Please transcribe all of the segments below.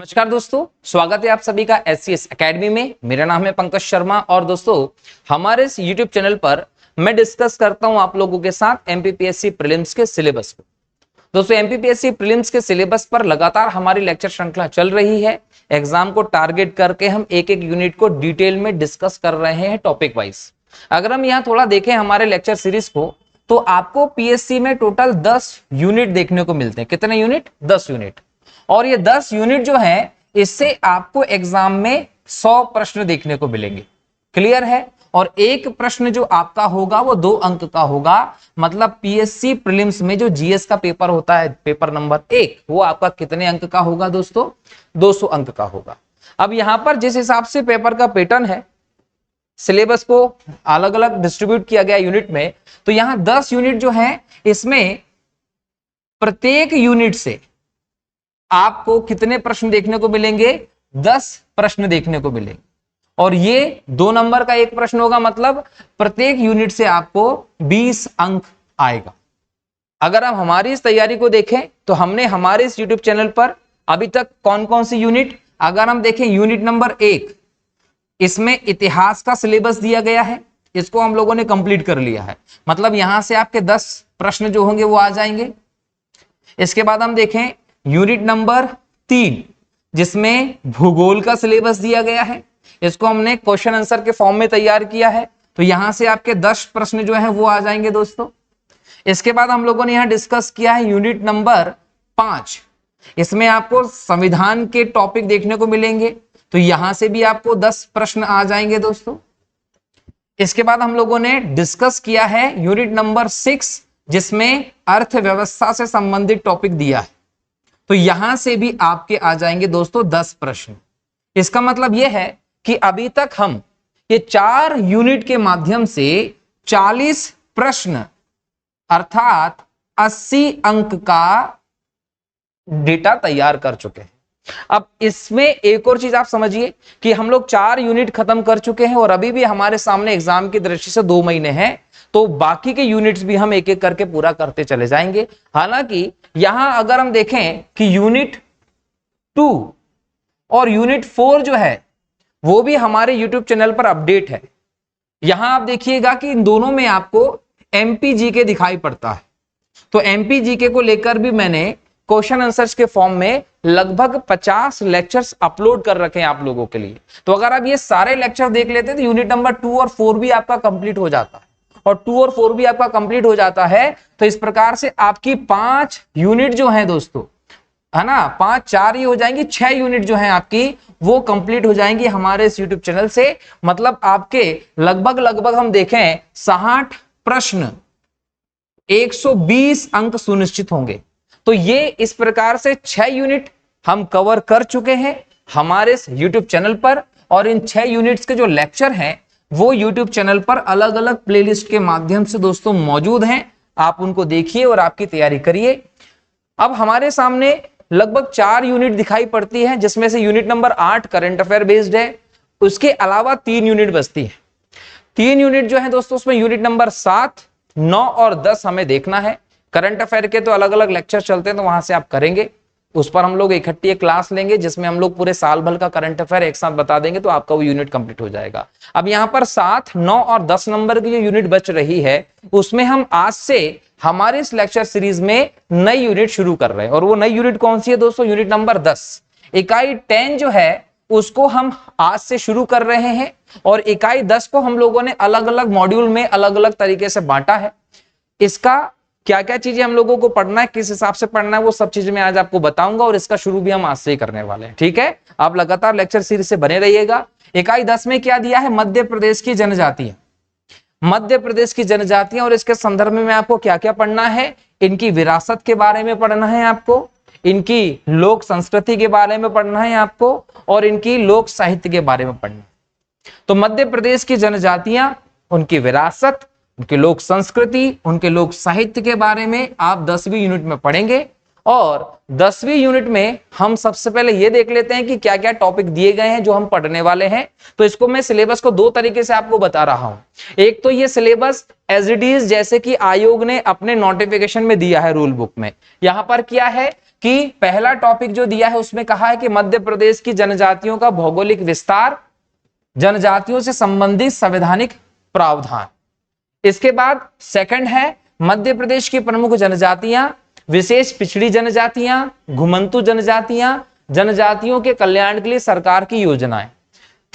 नमस्कार दोस्तों, स्वागत है आप सभी का SCS एकेडमी में। मेरा नाम है पंकज शर्मा और दोस्तों हमारे इस YouTube चैनल पर मैं डिस्कस करता हूं आप लोगों के साथ MPPSC प्रीलिम्स के सिलेबस को। दोस्तों MPPSC प्रीलिम्स के सिलेबस पर लगातार हमारी लेक्चर श्रृंखला चल रही है। एग्जाम को टारगेट करके हम एक एक यूनिट को डिटेल में डिस्कस कर रहे हैं टॉपिक वाइज। अगर हम यहाँ थोड़ा देखें हमारे लेक्चर सीरीज को, तो आपको PSC में टोटल 10 यूनिट देखने को मिलते हैं। कितने यूनिट? 10 यूनिट। और ये 10 यूनिट जो है, इससे आपको एग्जाम में 100 प्रश्न देखने को मिलेंगे। क्लियर है? और एक प्रश्न जो आपका होगा वो 2 अंक का होगा। मतलब PSC प्रीलिम्स में जो GS का पेपर होता है, पेपर नंबर 1, वो आपका कितने अंक का होगा दोस्तों? 200 अंक का होगा। अब यहां पर जिस हिसाब से पेपर का पैटर्न है, सिलेबस को अलग अलग डिस्ट्रीब्यूट किया गया यूनिट में, तो यहां 10 यूनिट जो है, इसमें प्रत्येक यूनिट से आपको कितने प्रश्न देखने को मिलेंगे? 10 प्रश्न देखने को मिलेंगे। और ये 2 नंबर का एक प्रश्न होगा, मतलब प्रत्येक यूनिट से आपको 20 अंक आएगा। अगर हम हमारी इस तैयारी को देखें तो हमने हमारे इस YouTube चैनल पर अभी तक कौन कौन सी यूनिट, अगर हम देखें यूनिट नंबर 1, इसमें इतिहास का सिलेबस दिया गया है, इसको हम लोगों ने कंप्लीट कर लिया है। मतलब यहां से आपके 10 प्रश्न जो होंगे वो आ जाएंगे। इसके बाद हम देखें यूनिट नंबर 3, जिसमें भूगोल का सिलेबस दिया गया है, इसको हमने क्वेश्चन आंसर के फॉर्म में तैयार किया है। तो यहां से आपके 10 प्रश्न जो है वो आ जाएंगे दोस्तों। इसके बाद हम लोगों ने यहां डिस्कस किया है यूनिट नंबर 5, इसमें आपको संविधान के टॉपिक देखने को मिलेंगे। तो यहां से भी आपको 10 प्रश्न आ जाएंगे दोस्तों। इसके बाद हम लोगों ने डिस्कस किया है यूनिट नंबर 6, जिसमें अर्थव्यवस्था से संबंधित टॉपिक दिया है। तो यहां से भी आपके आ जाएंगे दोस्तों 10 प्रश्न। इसका मतलब यह है कि अभी तक हम ये 4 यूनिट के माध्यम से 40 प्रश्न अर्थात 80 अंक का डेटा तैयार कर चुके हैं। अब इसमें एक और चीज आप समझिए कि हम लोग 4 यूनिट खत्म कर चुके हैं और अभी भी हमारे सामने एग्जाम की दृष्टि से 2 महीने हैं। तो बाकी के यूनिट्स भी हम एक एक करके पूरा करते चले जाएंगे। हालांकि यहां अगर हम देखें कि यूनिट 2 और यूनिट 4 जो है वो भी हमारे YouTube चैनल पर अपडेट है। यहां आप देखिएगा कि इन दोनों में आपको MPGK दिखाई पड़ता है। तो MPGK को लेकर भी मैंने क्वेश्चन आंसर्स के फॉर्म में लगभग 50 लेक्चर्स अपलोड कर रखे हैं आप लोगों के लिए। तो अगर आप ये सारे लेक्चर देख लेते तो यूनिट नंबर 2 और 4 भी आपका कंप्लीट हो जाता है। और 2 और 4 भी आपका कंप्लीट हो जाता है। तो इस प्रकार से आपकी 5 यूनिट जो है दोस्तों, है ना, 5 4 ही हो जाएंगी, 6 यूनिट जो है आपकी वो कंप्लीट हो जाएंगी हमारे इस YouTube चैनल से। मतलब आपके लगभग हम देखें 60 प्रश्न 120 अंक सुनिश्चित होंगे। तो ये इस प्रकार से 6 यूनिट हम कवर कर चुके हैं हमारे इस YouTube चैनल पर। और इन 6 यूनिट्स के जो लेक्चर हैं वो YouTube चैनल पर अलग अलग प्लेलिस्ट के माध्यम से दोस्तों मौजूद हैं। आप उनको देखिए और आपकी तैयारी करिए। अब हमारे सामने लगभग 4 यूनिट दिखाई पड़ती है, जिसमें से unit number 8 current affair based है। उसके अलावा 3 यूनिट बचती है। 3 यूनिट जो है दोस्तों, उसमें यूनिट नंबर 7, 9 और 10 हमें देखना है। करंट अफेयर के तो अलग अलग लेक्चर चलते हैं, तो वहां से आप करेंगे। उस पर हम लोग इकट्ठी एक क्लास लेंगे जिसमें हम लोग पूरे साल भर का करंट अफेयर एक साथ बता देंगे, तो आपका वो यूनिट कंप्लीट हो जाएगा। अब यहाँ पर 7, 9 और 10 नंबर की जो यूनिट बच रही है, उसमें हम आज से हमारे इस लेक्चर सीरीज में नई यूनिट शुरू कर रहे हैं। और वो नई यूनिट कौन सी है दोस्तों? Unit number 10। इकाई 10 जो है उसको हम आज से शुरू कर रहे हैं। और इकाई 10 को हम लोगों ने अलग अलग मॉड्यूल में अलग अलग तरीके से बांटा है। इसका क्या क्या चीजें हम लोगों को पढ़ना है, किस हिसाब से पढ़ना है, वो सब चीजें मैं आज आपको बताऊंगा। और इसका शुरू भी हम आज से ही करने वाले हैं। ठीक है, आप लगातार लेक्चर सीरीज से बने रहिएगा। इकाई 10 में क्या दिया है? मध्य प्रदेश की जनजातियां। मध्य प्रदेश की जनजातियां, और इसके संदर्भ में आपको क्या क्या पढ़ना है? इनकी विरासत के बारे में पढ़ना है आपको, इनकी लोक संस्कृति के बारे में पढ़ना है आपको, और इनकी लोक साहित्य के बारे में पढ़ना है। तो मध्य प्रदेश की जनजातियां, उनकी विरासत, उनकी लोक संस्कृति, उनके लोक साहित्य के बारे में आप 10वीं यूनिट में पढ़ेंगे। और 10वीं यूनिट में हम सबसे पहले ये देख लेते हैं कि क्या क्या टॉपिक दिए गए हैं जो हम पढ़ने वाले हैं। तो इसको मैं सिलेबस को दो तरीके से आपको बता रहा हूं। एक तो ये सिलेबस एज इट इज जैसे कि आयोग ने अपने नोटिफिकेशन में दिया है रूल बुक में। यहां पर क्या है कि पहला टॉपिक जो दिया है उसमें कहा है कि मध्य प्रदेश की जनजातियों का भौगोलिक विस्तार, जनजातियों से संबंधित संवैधानिक प्रावधान। इसके बाद सेकंड है मध्य प्रदेश की प्रमुख जनजातियां, विशेष पिछड़ी जनजातियां, घुमंतू जनजातियां, जनजातियों के कल्याण के लिए सरकार की योजनाएं।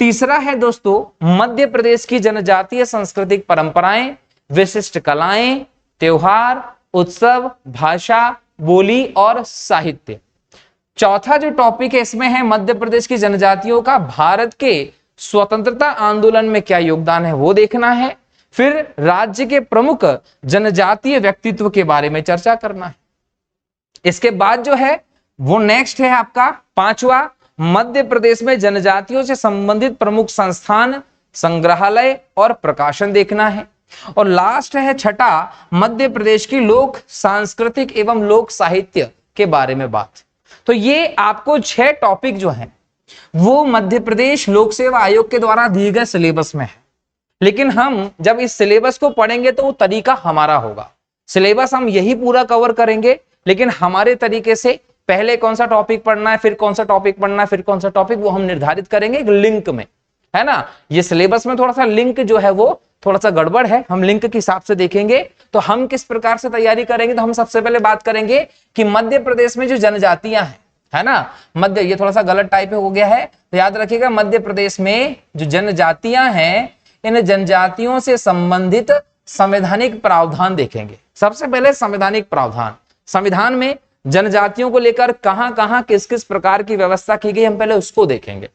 तीसरा है दोस्तों मध्य प्रदेश की जनजातीय सांस्कृतिक परंपराएं, विशिष्ट कलाएं, त्योहार, उत्सव, भाषा, बोली और साहित्य। चौथा जो टॉपिक है इसमें है मध्य प्रदेश की जनजातियों का भारत के स्वतंत्रता आंदोलन में क्या योगदान है वो देखना है। फिर राज्य के प्रमुख जनजातीय व्यक्तित्व के बारे में चर्चा करना है। इसके बाद जो है वो नेक्स्ट है आपका पांचवा, मध्य प्रदेश में जनजातियों से संबंधित प्रमुख संस्थान, संग्रहालय और प्रकाशन देखना है। और लास्ट है छठा, मध्य प्रदेश की लोक सांस्कृतिक एवं लोक साहित्य के बारे में बात। तो ये आपको 6 टॉपिक जो है वो मध्य प्रदेश लोक सेवा आयोग के द्वारा दिए गए सिलेबस में है। लेकिन हम जब इस सिलेबस को पढ़ेंगे तो वो तरीका हमारा होगा। सिलेबस हम यही पूरा कवर करेंगे, लेकिन हमारे तरीके से पहले कौन सा टॉपिक पढ़ना है, फिर कौन सा टॉपिक पढ़ना है, फिर कौन सा टॉपिक, वो हम निर्धारित करेंगे एक लिंक में, है ना। ये सिलेबस में थोड़ा सा लिंक जो है वो थोड़ा सा गड़बड़ है, हम लिंक के हिसाब से देखेंगे। तो हम किस प्रकार से तैयारी करेंगे, तो हम सबसे पहले बात करेंगे कि मध्य प्रदेश में जो जनजातियां हैं, है ना, मध्य, ये थोड़ा सा गलत टाइप हो गया है तो याद रखिएगा, मध्य प्रदेश में जो जनजातियां हैं इन जनजातियों से संबंधित संवैधानिक प्रावधान देखेंगे। सबसे पहले संवैधानिक प्रावधान, संविधान में जनजातियों को लेकर कहां कहां किस किस प्रकार की व्यवस्था की गई, हम पहले उसको देखेंगे।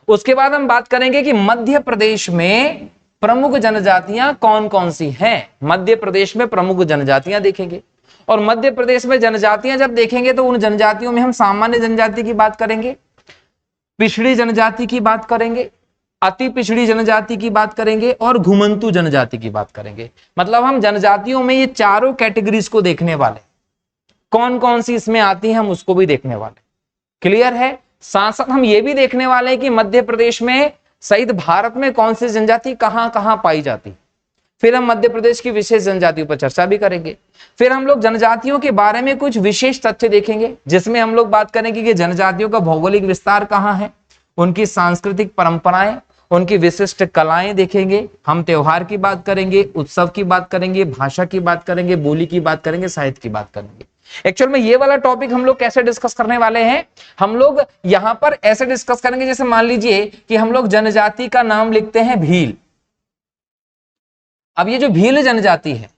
उसके बाद हम बात करेंगे कि मध्य प्रदेश में प्रमुख जनजातियां कौन कौन सी हैं। मध्य प्रदेश में प्रमुख जनजातियां देखेंगे। और मध्य प्रदेश में जनजातियां जब देखेंगे तो उन जनजातियों में हम सामान्य जनजाति की बात करेंगे, पिछड़ी जनजाति की बात करेंगे, अति पिछड़ी जनजाति की बात करेंगे और घुमंतू जनजाति की बात करेंगे। मतलब हम जनजातियों में ये चारों कैटेगरीज को देखने वाले, कौन कौन सी इसमें आती हैं हम उसको भी देखने वाले। क्लियर है। साथ साथ हम ये भी देखने वाले हैं कि मध्य प्रदेश में सहित भारत में कौन सी जनजाति कहां कहां पाई जाती। फिर हम मध्य प्रदेश की विशेष जनजातियों पर चर्चा भी करेंगे। फिर हम लोग जनजातियों के बारे में कुछ विशेष तथ्य देखेंगे, जिसमें हम लोग बात करेंगे कि जनजातियों का भौगोलिक विस्तार कहां है, उनकी सांस्कृतिक परंपराएं, उनकी विशिष्ट कलाएं देखेंगे। हम त्योहार की बात करेंगे, उत्सव की बात करेंगे, भाषा की बात करेंगे, बोली की बात करेंगे, साहित्य की बात करेंगे। एक्चुअल में ये वाला टॉपिक हम लोग कैसे डिस्कस करने वाले हैं, हम लोग यहां पर ऐसे डिस्कस करेंगे जैसे मान लीजिए कि हम लोग जनजाति का नाम लिखते हैं भील। अब ये जो भील जनजाति है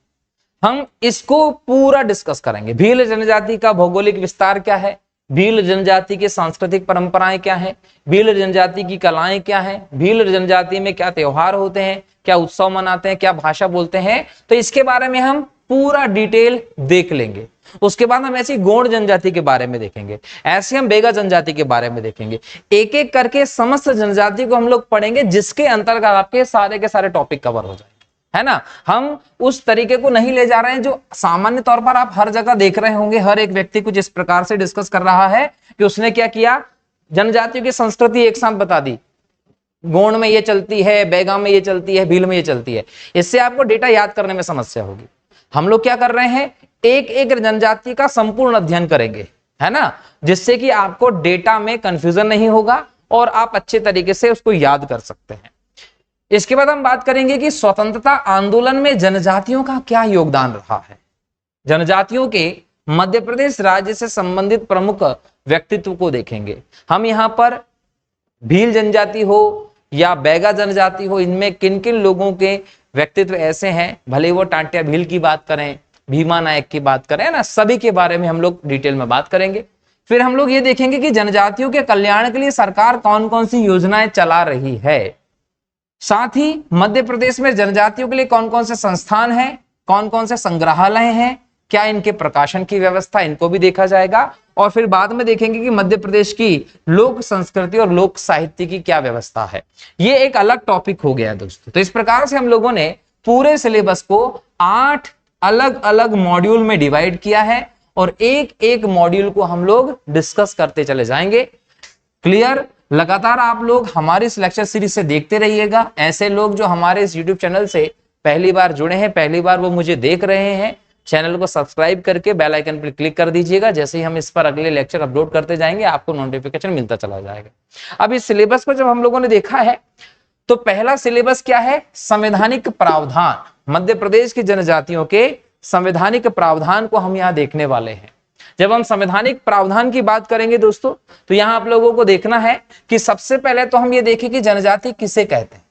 हम इसको पूरा डिस्कस करेंगे। भील जनजाति का भौगोलिक विस्तार क्या है, भील जनजाति की सांस्कृतिक परंपराएं क्या है, भील जनजाति की कलाएं क्या है, भील जनजाति में क्या त्योहार होते हैं, क्या उत्सव मनाते हैं, क्या भाषा बोलते हैं, तो इसके बारे में हम पूरा डिटेल देख लेंगे। उसके बाद हम ऐसी गोंड जनजाति के बारे में देखेंगे, ऐसे हम बेगा जनजाति के बारे में देखेंगे। एक एक करके समस्त जनजाति को हम लोग पढ़ेंगे, जिसके अंतर्गत आपके सारे के सारे टॉपिक कवर हो जाएंगे, है ना। हम उस तरीके को नहीं ले जा रहे हैं जो सामान्य तौर पर आप हर जगह देख रहे होंगे। हर एक व्यक्ति कुछ इस प्रकार से डिस्कस कर रहा है कि उसने क्या किया, जनजातियों की संस्कृति एक साथ बता दी, गोंड में ये चलती है, बेगा में ये चलती है, भील में ये चलती है। इससे आपको डेटा याद करने में समस्या होगी। हम लोग क्या कर रहे हैं, एक एक जनजाति का संपूर्ण अध्ययन करेंगे, है ना, जिससे कि आपको डेटा में कंफ्यूजन नहीं होगा और आप अच्छे तरीके से उसको याद कर सकते हैं। इसके बाद हम बात करेंगे कि स्वतंत्रता आंदोलन में जनजातियों का क्या योगदान रहा है। जनजातियों के मध्य प्रदेश राज्य से संबंधित प्रमुख व्यक्तित्व को देखेंगे। हम यहाँ पर भील जनजाति हो या बैगा जनजाति हो, इनमें किन किन लोगों के व्यक्तित्व ऐसे हैं, भले वो टांटिया भील की बात करें, भीमा नायक की बात करें ना, सभी के बारे में हम लोग डिटेल में बात करेंगे। फिर हम लोग ये देखेंगे कि जनजातियों के कल्याण के लिए सरकार कौन कौन सी योजनाएं चला रही है। साथ ही मध्य प्रदेश में जनजातियों के लिए कौन कौन से संस्थान हैं, कौन कौन से संग्रहालय हैं, क्या इनके प्रकाशन की व्यवस्था, इनको भी देखा जाएगा। और फिर बाद में देखेंगे कि मध्य प्रदेश की लोक संस्कृति और लोक साहित्य की क्या व्यवस्था है। ये एक अलग टॉपिक हो गया दोस्तों। तो इस प्रकार से हम लोगों ने पूरे सिलेबस को 8 अलग अलग मॉड्यूल में डिवाइड किया है और एक एक मॉड्यूल को हम लोग डिस्कस करते चले जाएंगे। क्लियर? लगातार आप लोग हमारी इस लेक्चर सीरीज से देखते रहिएगा। ऐसे लोग जो हमारे इस यूट्यूब चैनल से पहली बार जुड़े हैं, पहली बार वो मुझे देख रहे हैं, चैनल को सब्सक्राइब करके बेल आइकन पर क्लिक कर दीजिएगा। जैसे ही हम इस पर अगले लेक्चर अपलोड करते जाएंगे आपको नोटिफिकेशन मिलता चला जाएगा। अब इस सिलेबस पर जब हम लोगों ने देखा है तो पहला सिलेबस क्या है? संवैधानिक प्रावधान। मध्य प्रदेश की जनजातियों के संवैधानिक प्रावधान को हम यहां देखने वाले हैं। जब हम संवैधानिक प्रावधान की बात करेंगे दोस्तों, तो यहां आप लोगों को देखना है कि सबसे पहले तो हम ये देखें कि जनजाति किसे कहते हैं।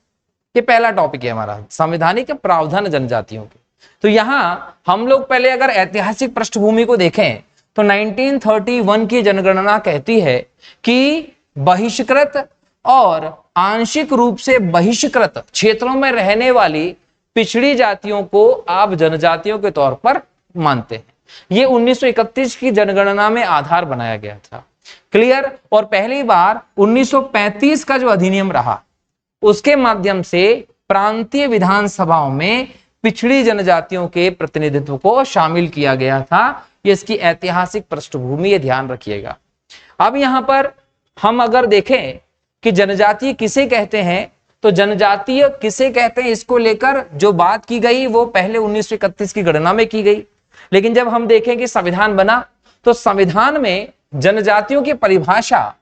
ये पहला टॉपिक है हमारा, संवैधानिक प्रावधान जनजातियों के। तो यहां हम लोग पहले अगर ऐतिहासिक पृष्ठभूमि को देखें तो 1931 की जनगणना कहती है कि बहिष्कृत और आंशिक रूप से बहिष्कृत क्षेत्रों में रहने वाली पिछड़ी जातियों को आप जनजातियों के तौर पर मानते हैं। ये 1931 की जनगणना में आधार बनाया गया था। क्लियर? और पहली बार 1935 का जो अधिनियम रहा उसके माध्यम से प्रांतीय विधानसभाओं में पिछड़ी जनजातियों के प्रतिनिधित्व को शामिल किया गया था। ये इसकी ऐतिहासिक पृष्ठभूमि, ये ध्यान रखिएगा। अब यहां पर हम अगर देखें कि जनजातीय किसे कहते हैं, तो जनजातीय किसे कहते हैं इसको लेकर जो बात की गई वो पहले 1931 की गणना में की गई। लेकिन जब हम देखें कि संविधान बना तो संविधान में जनजातियों की परिभाषा,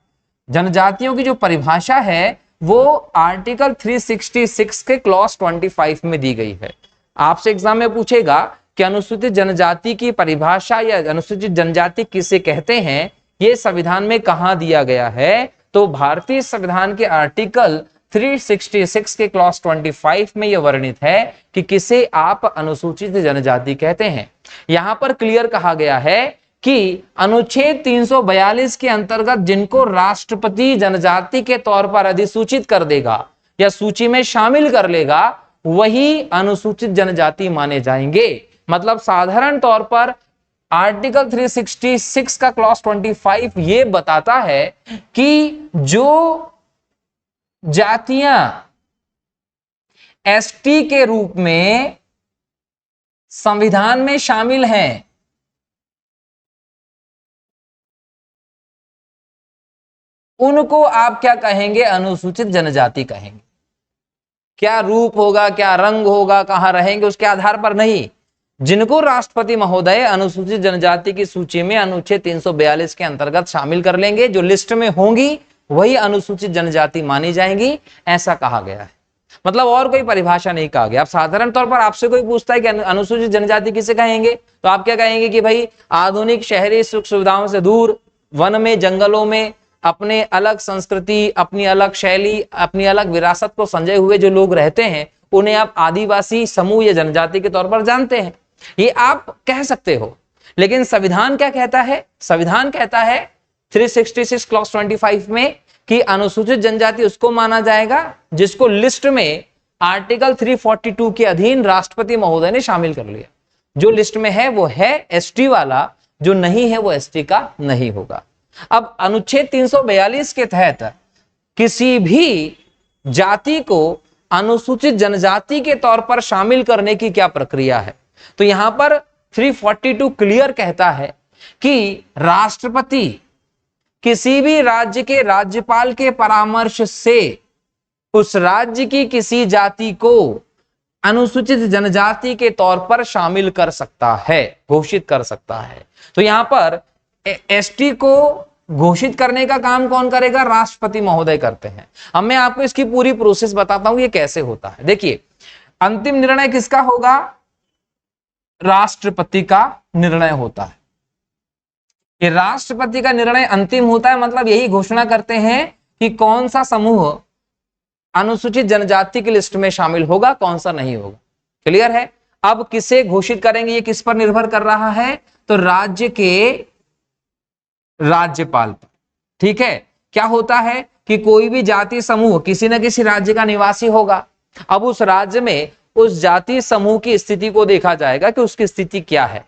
जनजातियों की जो परिभाषा है वो आर्टिकल 366 के क्लॉज 25 में दी गई है। आपसे एग्जाम में पूछेगा कि अनुसूचित जनजाति की परिभाषा या अनुसूचित जनजाति किसे कहते हैं, ये संविधान में कहां दिया गया है? तो भारतीय संविधान के आर्टिकल 366 के क्लॉज 25 में यह वर्णित है कि किसे आप अनुसूचित जनजाति कहते हैं। यहां पर क्लियर कहा गया है कि अनुच्छेद 342 के अंतर्गत जिनको राष्ट्रपति जनजाति के तौर पर अधिसूचित कर देगा या सूची में शामिल कर लेगा वही अनुसूचित जनजाति माने जाएंगे। मतलब साधारण तौर पर आर्टिकल 366 का क्लॉज 25 ये बताता है कि जो जातियां एसटी के रूप में संविधान में शामिल हैं, उनको आप क्या कहेंगे? अनुसूचित जनजाति कहेंगे। क्या रूप होगा, क्या रंग होगा, कहां रहेंगे उसके आधार पर नहीं। जिनको राष्ट्रपति महोदय अनुसूचित जनजाति की सूची में अनुच्छेद 342 के अंतर्गत शामिल कर लेंगे, जो लिस्ट में होंगी वही अनुसूचित जनजाति मानी जाएंगी, ऐसा कहा गया है। मतलब और कोई परिभाषा नहीं कहा गया। अब साधारण तौर पर आपसे कोई पूछता है कि अनुसूचित जनजाति किसे कहेंगे, तो आप क्या कहेंगे कि भाई आधुनिक शहरी सुख सुविधाओं से दूर, वन में जंगलों में अपने अलग संस्कृति, अपनी अलग शैली, अपनी अलग विरासत को संजोए हुए जो लोग रहते हैं उन्हें आप आदिवासी समूह या जनजाति के तौर पर जानते हैं, ये आप कह सकते हो। लेकिन संविधान क्या कहता है? संविधान कहता है 366 क्लॉज 25 में कि अनुसूचित जनजाति उसको माना जाएगा जिसको लिस्ट में आर्टिकल 342 के अधीन राष्ट्रपति महोदय ने शामिल कर लिया। जो लिस्ट में है वो है एसटी वाला, जो नहीं है वो एसटी का नहीं होगा। अब अनुच्छेद 342 के तहत किसी भी जाति को अनुसूचित जनजाति के तौर पर शामिल करने की क्या प्रक्रिया है? तो यहां पर 342 क्लियर कहता है कि राष्ट्रपति किसी भी राज्य के राज्यपाल के परामर्श से उस राज्य की किसी जाति को अनुसूचित जनजाति के तौर पर शामिल कर सकता है, घोषित कर सकता है। तो यहां पर एसटी को घोषित करने का काम कौन करेगा? राष्ट्रपति महोदय करते हैं। अब मैं आपको इसकी पूरी प्रोसेस बताता हूं ये कैसे होता है। देखिए, अंतिम निर्णय किसका होगा? राष्ट्रपति का निर्णय होता है। ये राष्ट्रपति का निर्णय अंतिम होता है, मतलब यही घोषणा करते हैं कि कौन सा समूह अनुसूचित जनजाति की लिस्ट में शामिल होगा, कौन सा नहीं होगा। क्लियर है? अब किसे घोषित करेंगे ये किस पर निर्भर कर रहा है? तो राज्य के राज्यपाल पर। ठीक है? क्या होता है कि कोई भी जाति समूह किसी न किसी राज्य का निवासी होगा। अब उस राज्य में उस जाति समूह की स्थिति को देखा जाएगा कि उसकी स्थिति क्या है,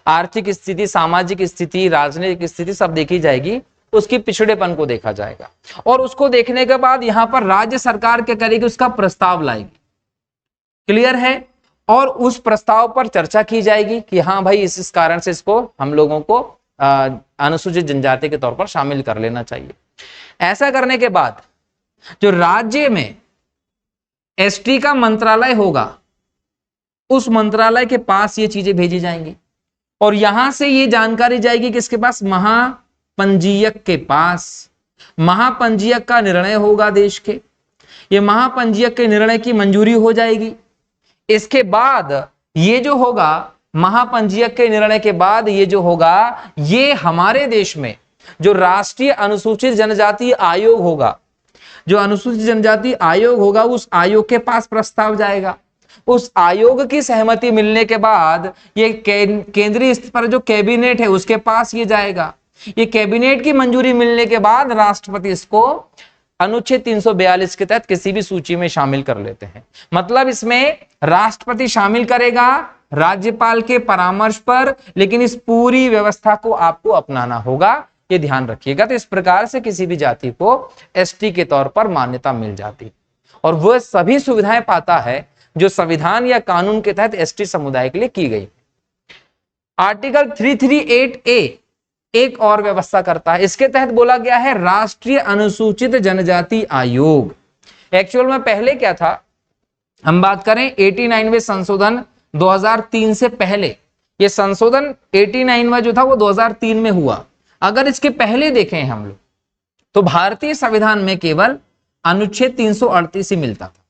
आर्थिक स्थिति, सामाजिक स्थिति, राजनीतिक स्थिति सब देखी जाएगी, उसकी पिछड़ेपन को देखा जाएगा और उसको देखने के बाद यहां पर राज्य सरकार क्या करेगी? उसका प्रस्ताव लाएगी। क्लियर है? और उस प्रस्ताव पर चर्चा की जाएगी कि हाँ भाई इस कारण से इसको हम लोगों को अनुसूचित जनजाति के तौर पर शामिल कर लेना चाहिए। ऐसा करने के बाद जो राज्य में एसटी का मंत्रालय होगा उस मंत्रालय के पास ये चीजें भेजी जाएंगी और यहां से ये जानकारी जाएगी किसके पास, महापंजीयक के पास। महापंजीयक का निर्णय होगा देश के, ये महापंजीयक के निर्णय की मंजूरी हो जाएगी। इसके बाद ये जो होगा महापंजीयक के निर्णय के बाद ये जो होगा ये हमारे देश में जो राष्ट्रीय अनुसूचित जनजाति आयोग होगा, जो अनुसूचित जनजाति आयोग होगा उस आयोग के पास प्रस्ताव जाएगा। उस आयोग की सहमति मिलने के बाद ये केंद्रीय स्तर पर जो कैबिनेट है उसके पास ये जाएगा। ये कैबिनेट की मंजूरी मिलने के बाद राष्ट्रपति इसको अनुच्छेद 342 के तहत किसी भी सूची में शामिल कर लेते हैं। मतलब इसमें राष्ट्रपति शामिल करेगा राज्यपाल के परामर्श पर, लेकिन इस पूरी व्यवस्था को आपको अपनाना होगा, ये ध्यान रखिएगा। तो इस प्रकार से किसी भी जाति को एसटी के तौर पर मान्यता मिल जाती और वह सभी सुविधाएं पाता है जो संविधान या कानून के तहत एसटी समुदाय के लिए की गई। आर्टिकल 338A एक और व्यवस्था करता है, इसके तहत बोला गया है राष्ट्रीय अनुसूचित जनजाति आयोग। एक्चुअल में पहले क्या था, हम बात करें 89वें संशोधन 2003 से पहले, ये संशोधन 89वां जो था वो 2003 में हुआ। अगर इसके पहले देखें हम लोग तो भारतीय संविधान में केवल अनुच्छेद 338 ही मिलता था।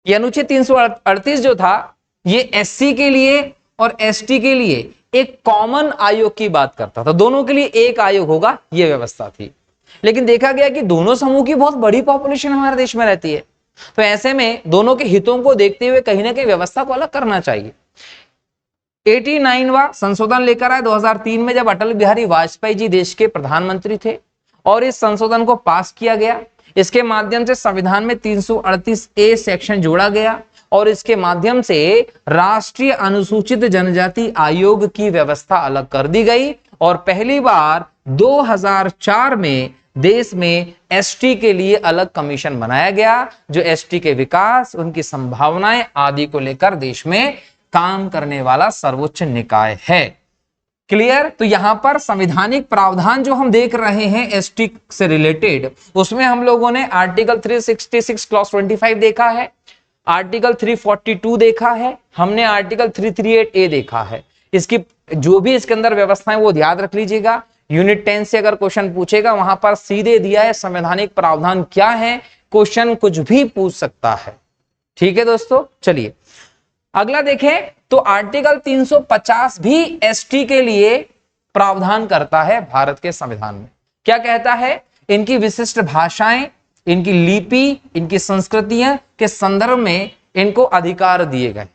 ये अनुच्छेद 338 जो था ये एससी के लिए और एसटी के लिए एक कॉमन आयोग की बात करता था, दोनों के लिए एक आयोग होगा, ये व्यवस्था थी। लेकिन देखा गया कि दोनों समूह की बहुत बड़ी पॉपुलेशन हमारे देश में रहती है, तो ऐसे में दोनों के हितों को देखते हुए कहीं ना कहीं व्यवस्था को अलग करना चाहिए। 89वां संशोधन लेकर आए 2003 में, जब अटल बिहारी वाजपेयी जी देश के प्रधानमंत्री थे और इस संशोधन को पास किया गया। इसके माध्यम से संविधान में 338A सेक्शन जोड़ा गया और इसके माध्यम से राष्ट्रीय अनुसूचित जनजाति आयोग की व्यवस्था अलग कर दी गई और पहली बार 2004 में देश में एसटी के लिए अलग कमीशन बनाया गया, जो एसटी के विकास, उनकी संभावनाएं आदि को लेकर देश में काम करने वाला सर्वोच्च निकाय है। क्लियर? तो यहां पर संवैधानिक प्रावधान जो हम देख रहे हैं एसटी से रिलेटेड, उसमें हम लोगों ने आर्टिकल 366 क्लॉज 25 देखा है, आर्टिकल 342 देखा है, हमने आर्टिकल 338A देखा है। इसकी जो भी इसके अंदर व्यवस्थाएं वो याद रख लीजिएगा। यूनिट 10 से अगर क्वेश्चन पूछेगा वहां पर सीधे दिया है संवैधानिक प्रावधान क्या है, क्वेश्चन कुछ भी पूछ सकता है। ठीक है दोस्तों, चलिए अगला देखें तो आर्टिकल 350 भी एसटी के लिए प्रावधान करता है भारत के संविधान में। क्या कहता है? इनकी विशिष्ट भाषाएं, इनकी लिपि, इनकी संस्कृतियां के संदर्भ में इनको अधिकार दिए गए।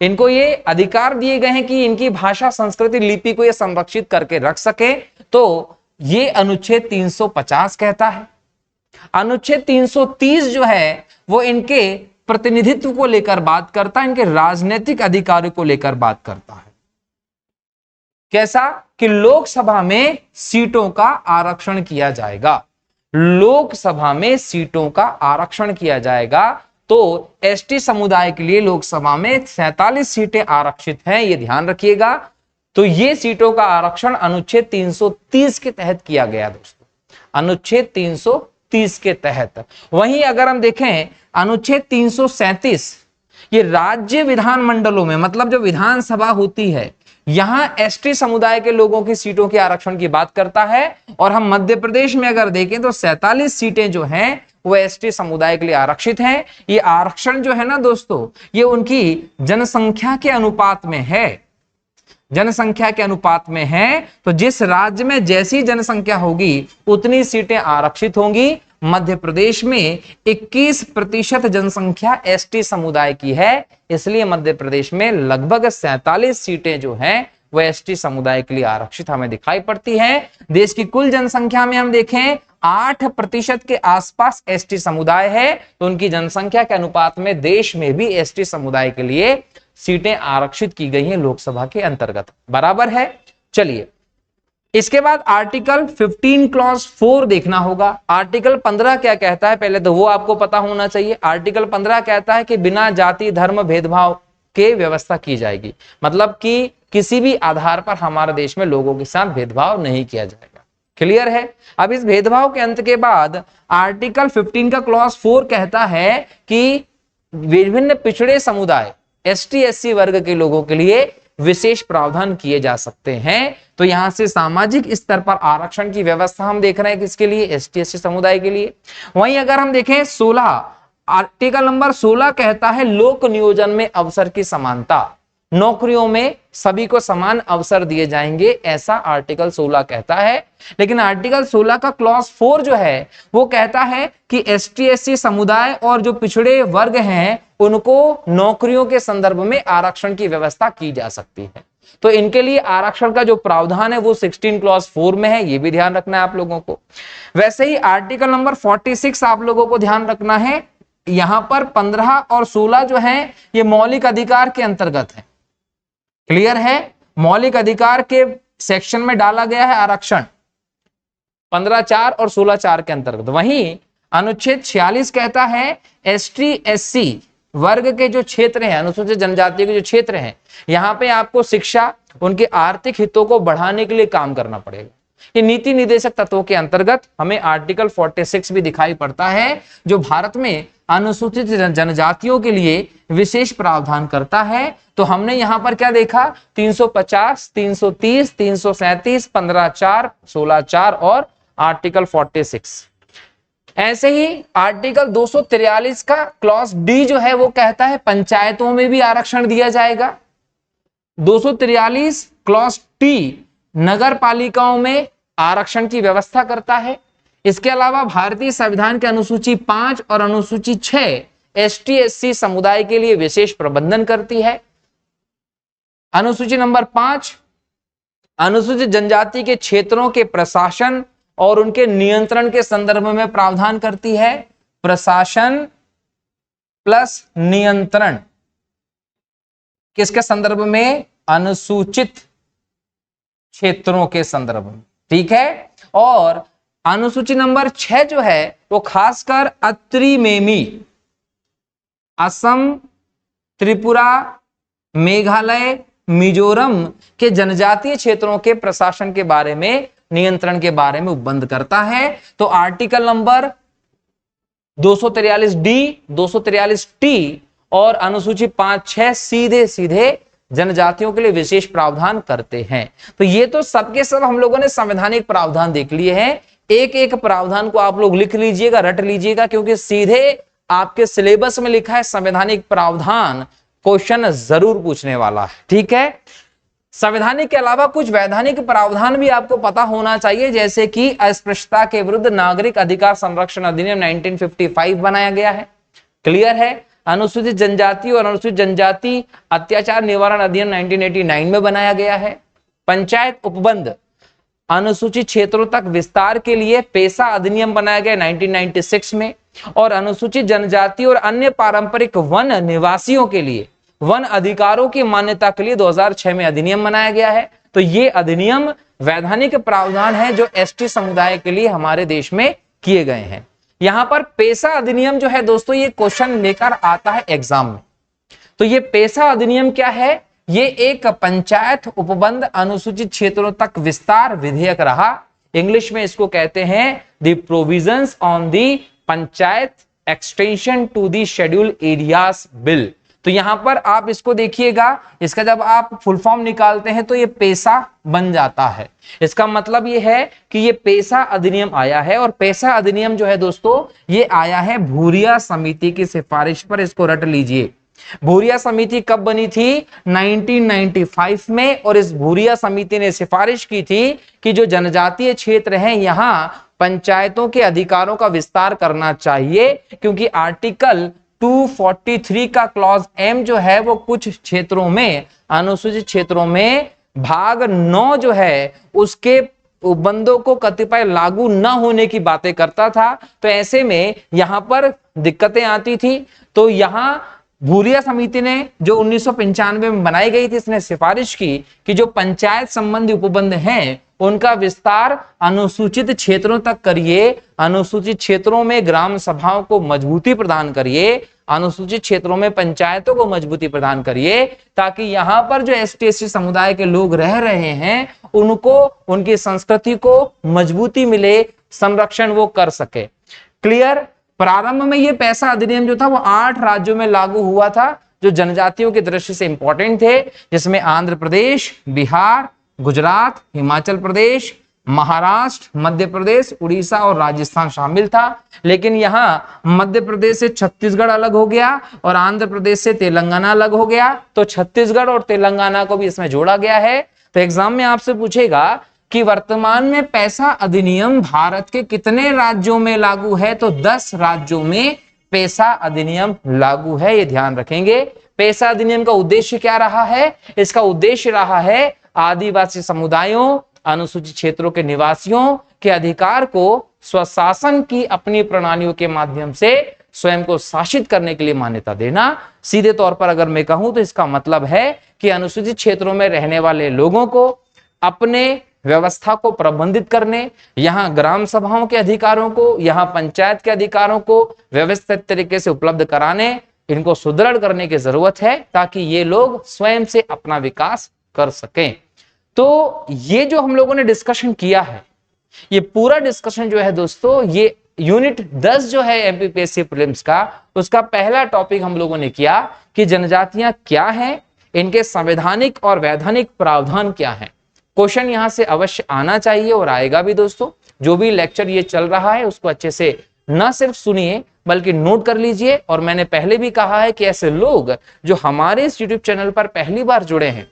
इनको ये अधिकार दिए गए हैं कि इनकी भाषा, संस्कृति, लिपि को ये संरक्षित करके रख सके, तो ये अनुच्छेद 350 कहता है। अनुच्छेद 330 जो है वो इनके प्रतिनिधित्व को लेकर बात करता है, इनके राजनीतिक अधिकारों को लेकर बात करता है। कैसा? कि लोकसभा में सीटों का आरक्षण किया जाएगा, लोकसभा में सीटों का आरक्षण किया जाएगा। तो एसटी समुदाय के लिए लोकसभा में 47 सीटें आरक्षित हैं, ये ध्यान रखिएगा। तो ये सीटों का आरक्षण अनुच्छेद 330 के तहत किया गया दोस्तों, अनुच्छेद 330 के तहत। वहीं अगर हम देखें अनुच्छेद 337, ये राज्य विधानमंडलों में, मतलब जो विधानसभा होती है, यहां एसटी समुदाय के लोगों की सीटों के आरक्षण की बात करता है। और हम मध्य प्रदेश में अगर देखें तो 47 सीटें जो हैं वो एसटी समुदाय के लिए आरक्षित हैं। ये आरक्षण जो है ना दोस्तों, ये उनकी जनसंख्या के अनुपात में है, जनसंख्या के अनुपात में है। तो जिस राज्य में जैसी जनसंख्या होगी उतनी सीटें आरक्षित होंगी। मध्य प्रदेश में 21% जनसंख्या एसटी समुदाय की है, इसलिए मध्य प्रदेश में लगभग 47 सीटें जो हैं वह एसटी समुदाय के लिए आरक्षित हमें दिखाई पड़ती है। देश की कुल जनसंख्या में हम देखें 8% के आसपास एसटी समुदाय है, तो उनकी जनसंख्या के अनुपात में देश में भी एसटी समुदाय के लिए सीटें आरक्षित की गई हैं लोकसभा के अंतर्गत। बराबर है। चलिए इसके बाद आर्टिकल 15 क्लॉज 4 देखना होगा। आर्टिकल 15 क्या कहता है, पहले तो वो आपको पता होना चाहिए। आर्टिकल 15 कहता है कि बिना जाति धर्म भेदभाव के व्यवस्था की जाएगी, मतलब कि किसी भी आधार पर हमारे देश में लोगों के साथ भेदभाव नहीं किया जाएगा। क्लियर है। अब इस भेदभाव के अंत के बाद आर्टिकल 15 का क्लॉज 4 कहता है कि विभिन्न पिछड़े समुदाय एसटी एससी वर्ग के लोगों के लिए विशेष प्रावधान किए जा सकते हैं। तो यहां से सामाजिक स्तर पर आरक्षण की व्यवस्था हम देख रहे हैं किसके लिए, एसटी एससी समुदाय के लिए। वहीं अगर हम देखें 16, आर्टिकल नंबर 16 कहता है लोक नियोजन में अवसर की समानता, नौकरियों में सभी को समान अवसर दिए जाएंगे, ऐसा आर्टिकल 16 कहता है। लेकिन आर्टिकल 16 का क्लॉज 4 जो है वो कहता है कि एसटी एससी समुदाय और जो पिछड़े वर्ग हैं उनको नौकरियों के संदर्भ में आरक्षण की व्यवस्था की जा सकती है। तो इनके लिए आरक्षण का जो प्रावधान है वो 16 क्लॉज 4 में है, ये भी ध्यान रखना है आप लोगों को। वैसे ही आर्टिकल नंबर 46 आप लोगों को ध्यान रखना है, यहां पर 15 और 16 जो है ये मौलिक अधिकार के अंतर्गत है। क्लियर है, मौलिक अधिकार के सेक्शन में डाला गया है आरक्षण 15(4) और 16(4) के अंतर्गत। वहीं अनुच्छेद 46 कहता है एसटी एससी वर्ग के जो क्षेत्र हैं, अनुसूचित जनजाति के जो क्षेत्र हैं, यहां पे आपको शिक्षा, उनके आर्थिक हितों को बढ़ाने के लिए काम करना पड़ेगा। ये नीति निर्देशक तत्वों के अंतर्गत हमें आर्टिकल 46 भी दिखाई पड़ता है, जो भारत में अनुसूचित जनजातियों के लिए विशेष प्रावधान करता है। तो हमने यहां पर क्या देखा, 350, 330, 337, 15(4), 16(4) और आर्टिकल 46। ऐसे ही आर्टिकल 243 का क्लॉज डी जो है वो कहता है पंचायतों में भी आरक्षण दिया जाएगा। 243 क्लॉज टी नगर पालिकाओं में आरक्षण की व्यवस्था करता है। इसके अलावा भारतीय संविधान के अनुसूची 5 और अनुसूची 6 एसटी एससी समुदाय के लिए विशेष प्रबंधन करती है। अनुसूची नंबर 5 अनुसूचित जनजाति के क्षेत्रों के प्रशासन और उनके नियंत्रण के संदर्भ में प्रावधान करती है। प्रशासन प्लस नियंत्रण किसके संदर्भ में, अनुसूचित क्षेत्रों के संदर्भ में, ठीक है। और अनुसूची नंबर 6 जो है वो खासकर अत्रि मेमी, असम, त्रिपुरा, मेघालय, मिजोरम के जनजातीय क्षेत्रों के प्रशासन के बारे में, नियंत्रण के बारे में उपबंध करता है। तो आर्टिकल नंबर 243 डी, 243 टी और अनुसूची 5, 6 सीधे सीधे जनजातियों के लिए विशेष प्रावधान करते हैं। तो ये तो सबके सब हम लोगों ने संवैधानिक प्रावधान देख लिए हैं। एक एक प्रावधान को आप लोग लिख लीजिएगा, रट लीजिएगा, क्योंकि सीधे आपके सिलेबस में लिखा है संवैधानिक प्रावधान, क्वेश्चन जरूर पूछने वाला है, ठीक है। संवैधानिक के अलावा कुछ वैधानिक प्रावधान भी आपको पता होना चाहिए, जैसे कि अस्पृश्यता के विरुद्ध नागरिक अधिकार संरक्षण अधिनियम 1955 बनाया गया है। क्लियर है। अनुसूचित जनजाति और अनुसूचित जनजाति अत्याचार निवारण अधिनियम 1989 में बनाया गया है। पंचायत उपबंध अनुसूचित क्षेत्रों तक विस्तार के लिए पेशा अधिनियम बनाया गया 1996 में। और अनुसूचित जनजाति और अन्य पारंपरिक वन निवासियों के लिए वन अधिकारों की मान्यता के लिए 2006 में अधिनियम बनाया गया है। तो ये अधिनियम वैधानिक प्रावधान है जो एसटी समुदाय के लिए हमारे देश में किए गए हैं। यहां पर पेशा अधिनियम जो है दोस्तों, ये क्वेश्चन लेकर आता है एग्जाम में। तो ये पेशा अधिनियम क्या है, ये एक पंचायत उपबंध अनुसूचित क्षेत्रों तक विस्तार विधेयक रहा। इंग्लिश में इसको कहते हैं the provisions on the panchayat extension to the schedule areas bill. तो यहां पर आप इसको देखिएगा, इसका जब आप फुल फॉर्म निकालते हैं तो ये पेशा बन जाता है। इसका मतलब ये है कि ये पेशा अधिनियम आया है। और पेशा अधिनियम जो है दोस्तों, ये आया है भूरिया समिति की सिफारिश पर। इसको रट लीजिए। भूरिया समिति कब बनी थी, 1995 में। और इस भूरिया समिति ने सिफारिश की थी कि जो जनजातीय क्षेत्र हैं यहां पंचायतों के अधिकारों का विस्तार करना चाहिए, क्योंकि आर्टिकल 243 का क्लॉज एम जो है वो कुछ क्षेत्रों में, अनुसूचित क्षेत्रों में भाग 9 जो है उसके उपबंधों को कतिपय लागू न होने की बातें करता था। तो ऐसे में यहां पर दिक्कतें आती थी। तो यहां भूरिया समिति ने जो 1995 में बनाई गई थी, इसने सिफारिश की कि जो पंचायत संबंधी उपबंध हैं उनका विस्तार अनुसूचित क्षेत्रों तक करिए, अनुसूचित क्षेत्रों में ग्राम सभाओं को मजबूती प्रदान करिए, अनुसूचित क्षेत्रों में पंचायतों को मजबूती प्रदान करिए, ताकि यहां पर जो एसटी एससी समुदाय के लोग रह रहे हैं उनको, उनकी संस्कृति को मजबूती मिले, संरक्षण वो कर सके। क्लियर। प्रारंभ में ये पैसा अधिनियम जो था वो 8 राज्यों में लागू हुआ था, जो जनजातियों की दृष्टि से इंपॉर्टेंट थे, जिसमें आंध्र प्रदेश, बिहार, गुजरात, हिमाचल प्रदेश, महाराष्ट्र, मध्य प्रदेश, उड़ीसा और राजस्थान शामिल था। लेकिन यहां मध्य प्रदेश से छत्तीसगढ़ अलग हो गया और आंध्र प्रदेश से तेलंगाना अलग हो गया, तो छत्तीसगढ़ और तेलंगाना को भी इसमें जोड़ा गया है। तो एग्जाम में आपसे पूछेगा कि वर्तमान में पैसा अधिनियम भारत के कितने राज्यों में लागू है, तो 10 राज्यों में पैसा अधिनियम लागू है, ये ध्यान रखेंगे। पैसा अधिनियम का उद्देश्य क्या रहा है? इसका उद्देश्य रहा है आदिवासी समुदायों, अनुसूचित क्षेत्रों के निवासियों के अधिकार को स्वशासन की अपनी प्रणालियों के माध्यम से स्वयं को शासित करने के लिए मान्यता देना। सीधे तौर पर अगर मैं कहूं तो इसका मतलब है कि अनुसूचित क्षेत्रों में रहने वाले लोगों को अपने व्यवस्था को प्रबंधित करने, यहाँ ग्राम सभाओं के अधिकारों को, यहाँ पंचायत के अधिकारों को व्यवस्थित तरीके से उपलब्ध कराने, इनको सुदृढ़ करने की जरूरत है, ताकि ये लोग स्वयं से अपना विकास कर सकें। तो ये जो हम लोगों ने डिस्कशन किया है, ये पूरा डिस्कशन जो है दोस्तों, ये यूनिट 10 जो है एमपीपीएससी प्रीलिम्स का, उसका पहला टॉपिक हम लोगों ने किया कि जनजातियां क्या हैं, इनके संवैधानिक और वैधानिक प्रावधान क्या हैं। क्वेश्चन यहां से अवश्य आना चाहिए और आएगा भी दोस्तों। जो भी लेक्चर ये चल रहा है उसको अच्छे से न सिर्फ सुनिए बल्कि नोट कर लीजिए। और मैंने पहले भी कहा है कि ऐसे लोग जो हमारे इस यूट्यूब चैनल पर पहली बार जुड़े हैं,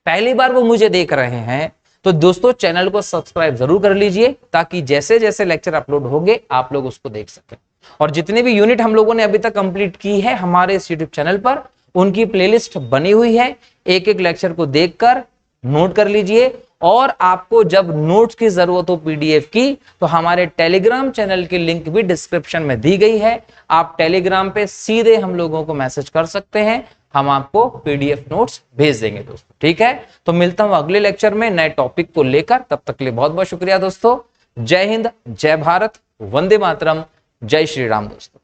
पहली बार वो मुझे देख रहे हैं, तो दोस्तों चैनल को सब्सक्राइब जरूर कर लीजिए, ताकि जैसे जैसे लेक्चर अपलोड होंगे आप लोग उसको देख सकें। और जितने भी यूनिट हम लोगों ने अभी तक कंप्लीट की है हमारे इस यूट्यूब चैनल पर, उनकी प्लेलिस्ट बनी हुई है। एक एक लेक्चर को देखकर नोट कर लीजिए। और आपको जब नोट्स की जरूरत हो पीडीएफ की, तो हमारे टेलीग्राम चैनल की लिंक भी डिस्क्रिप्शन में दी गई है। आप टेलीग्राम पे सीधे हम लोगों को मैसेज कर सकते हैं, हम आपको पीडीएफ नोट्स भेज देंगे दोस्तों। ठीक है, तो मिलता हूं अगले लेक्चर में नए टॉपिक को लेकर। तब तक के लिए बहुत बहुत शुक्रिया दोस्तों। जय हिंद, जय भारत, वंदे मातरम, जय श्री राम दोस्तों।